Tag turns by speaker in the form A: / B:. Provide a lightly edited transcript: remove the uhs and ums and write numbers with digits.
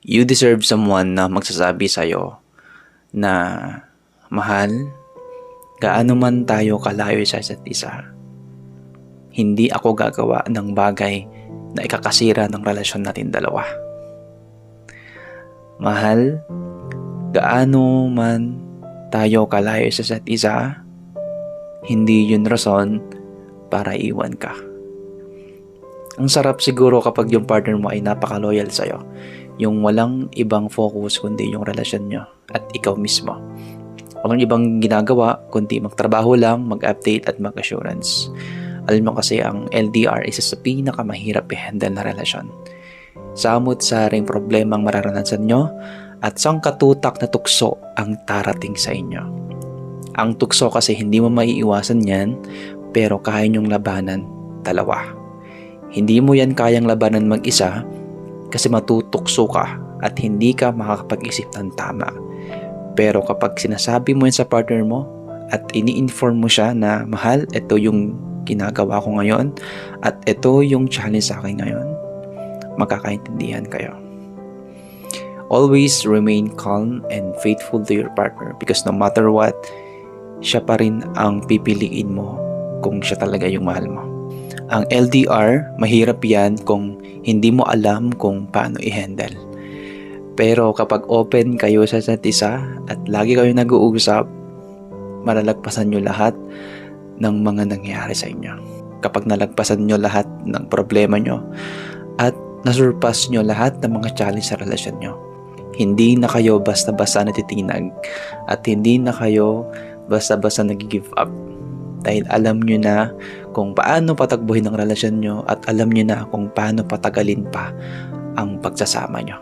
A: You deserve someone na magsasabi sa'yo na, mahal, gaano man tayo kalayo sa isa't isa, hindi ako gagawa ng bagay na ikakasira ng relasyon natin dalawa. Mahal, gaano man tayo kalayo sa isa't isa, hindi yun rason para iwan ka. Ang sarap siguro kapag yung partner mo ay napaka-loyal sa'yo. Yung walang ibang focus kundi yung relasyon nyo at ikaw mismo. Walang ibang ginagawa kundi magtrabaho lang, mag-update at mag-assurance. Alam mo kasi ang LDR isa sa pinakamahirap i-handle na relasyon. Samot-saring problemang mararanasan nyo at sangkatutak na tukso ang tarating sa inyo. Ang tukso kasi hindi mo maiiwasan yan, pero kaya nyong labanan dalawa. Hindi mo yan kayang labanan mag-isa kasi matutukso ka at hindi ka makakapag-isip ng tama. Pero kapag sinasabi mo yan sa partner mo at ini-inform mo siya na, mahal, ito yung ginagawa ko ngayon at ito yung challenge sa akin ngayon, magkakaintindihan kayo. Always remain calm and faithful to your partner because no matter what, siya pa rin ang pipiliin mo kung siya talaga yung mahal mo. Ang LDR, mahirap yan kung hindi mo alam kung paano i-handle. Pero kapag open kayo sa isa't isa at lagi kayo nag-uusap, malalagpasan nyo lahat ng mga nangyayari sa inyo. Kapag nalagpasan nyo lahat ng problema nyo at nasurpass nyo lahat ng mga challenge sa relasyon nyo, hindi na kayo basta-basta natitinag at hindi na kayo basta-basta nag-give up. Dahil alam nyo na kung paano patakbuhin ang relasyon nyo at alam nyo na kung paano patagalin pa ang pagsasama nyo.